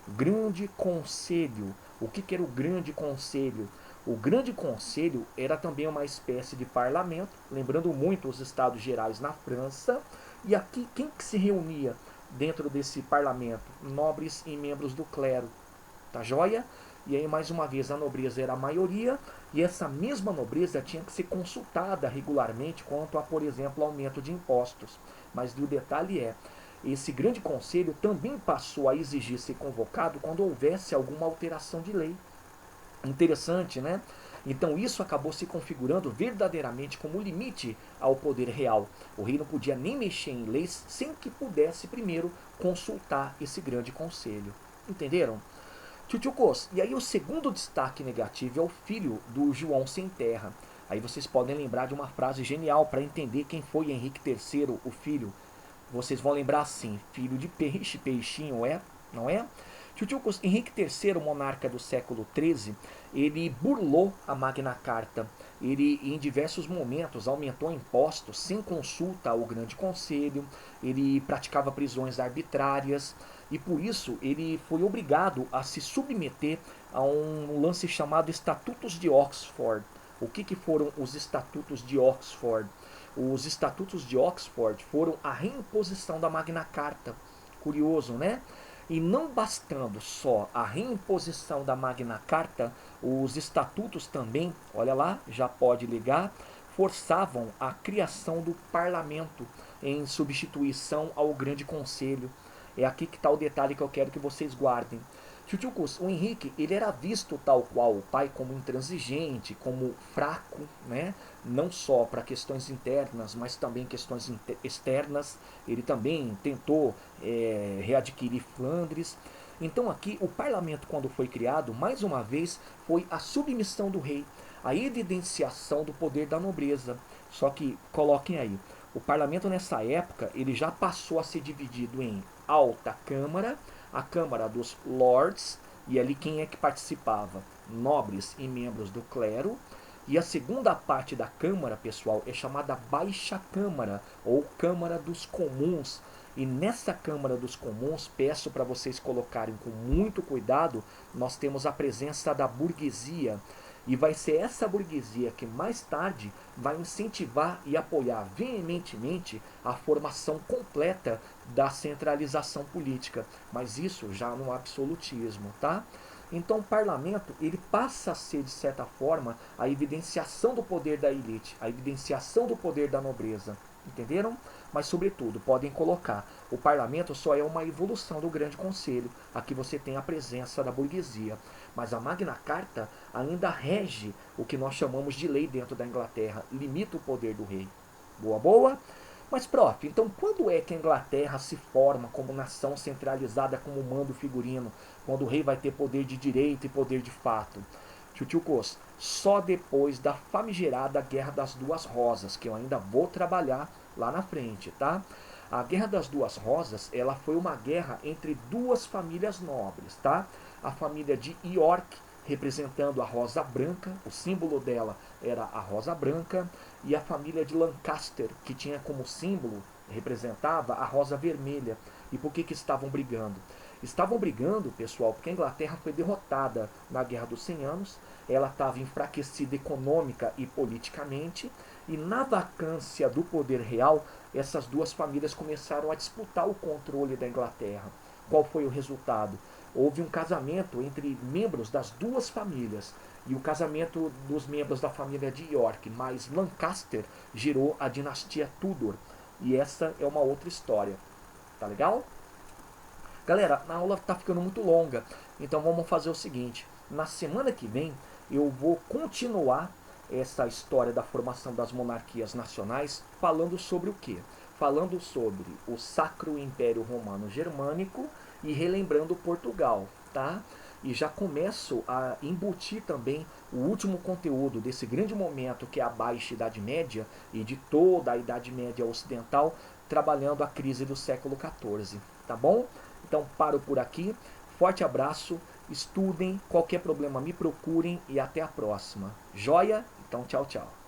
Grande Conselho. O que era o Grande Conselho? O Grande Conselho era também uma espécie de parlamento, lembrando muito os Estados Gerais na França. E aqui, quem que se reunia dentro desse parlamento? Nobres e membros do clero. Tá joia? E aí, mais uma vez, a nobreza era a maioria, e essa mesma nobreza tinha que ser consultada regularmente quanto a, por exemplo, aumento de impostos. Mas o detalhe é, esse grande conselho também passou a exigir ser convocado quando houvesse alguma alteração de lei. Interessante, né? Então isso acabou se configurando verdadeiramente como limite ao poder real. O rei não podia nem mexer em leis sem que pudesse primeiro consultar esse grande conselho. Entenderam? Tchutchucos, e aí o segundo destaque negativo é o filho do João Sem Terra. Aí vocês podem lembrar de uma frase genial para entender quem foi Henrique III, o filho. Vocês vão lembrar assim, filho de peixe, peixinho, não é? Tchutchucos, Henrique III, monarca do século XIII, ele burlou a Magna Carta. Ele, em diversos momentos, aumentou impostos sem consulta ao Grande Conselho, ele praticava prisões arbitrárias, e por isso ele foi obrigado a se submeter a um lance chamado Estatutos de Oxford. O que foram os Estatutos de Oxford? Os Estatutos de Oxford foram a reimposição da Magna Carta. Curioso, né? E não bastando só a reimposição da Magna Carta, os estatutos também, olha lá, já pode ligar, forçavam a criação do parlamento em substituição ao Grande Conselho. É aqui que está o detalhe que eu quero que vocês guardem. Tchutchucos, o Henrique, ele era visto tal qual o pai como intransigente, como fraco, né? Não só para questões internas, mas também questões externas. Ele também tentou readquirir Flandres. Então aqui, o parlamento, quando foi criado, mais uma vez, foi a submissão do rei, a evidenciação do poder da nobreza. Só que, coloquem aí, o parlamento nessa época, ele já passou a ser dividido em alta câmara, a Câmara dos Lords, e ali quem é que participava? Nobres e membros do clero. E a segunda parte da Câmara, pessoal, é chamada Baixa Câmara, ou Câmara dos Comuns. E nessa Câmara dos Comuns, peço para vocês colocarem com muito cuidado, nós temos a presença da burguesia. E vai ser essa burguesia que mais tarde vai incentivar e apoiar veementemente a formação completa da centralização política. Mas isso já no absolutismo, tá? Então o parlamento ele passa a ser, de certa forma, a evidenciação do poder da elite, a evidenciação do poder da nobreza. Entenderam? Mas, sobretudo, podem colocar: o parlamento só é uma evolução do Grande Conselho. Aqui você tem a presença da burguesia. Mas a Magna Carta ainda rege o que nós chamamos de lei dentro da Inglaterra, limita o poder do rei. Boa, boa? Mas, prof, então quando é que a Inglaterra se forma como nação centralizada como mando figurino? Quando o rei vai ter poder de direito e poder de fato? Tchutchucos, só depois da famigerada Guerra das Duas Rosas, que eu ainda vou trabalhar lá na frente, tá? A Guerra das Duas Rosas, ela foi uma guerra entre duas famílias nobres, tá? A família de York, representando a rosa branca, o símbolo dela era a rosa branca, e a família de Lancaster, que tinha como símbolo, representava a rosa vermelha. E por que estavam brigando? Estavam brigando, pessoal, porque a Inglaterra foi derrotada na Guerra dos 100 Anos, ela estava enfraquecida econômica e politicamente, e na vacância do poder real, essas duas famílias começaram a disputar o controle da Inglaterra. Qual foi o resultado? Houve um casamento entre membros das duas famílias, e o casamento dos membros da família de York mais Lancaster gerou a dinastia Tudor. E essa é uma outra história. Tá legal? Galera, a aula está ficando muito longa, então vamos fazer o seguinte: na semana que vem eu vou continuar essa história da formação das monarquias nacionais, falando sobre o quê? Falando sobre o Sacro Império Romano Germânico e relembrando Portugal, tá? E já começo a embutir também o último conteúdo desse grande momento que é a Baixa Idade Média e de toda a Idade Média Ocidental, trabalhando a crise do século XIV, tá bom? Então paro por aqui, forte abraço, estudem, qualquer problema me procurem e até a próxima. Joia? Então tchau, tchau.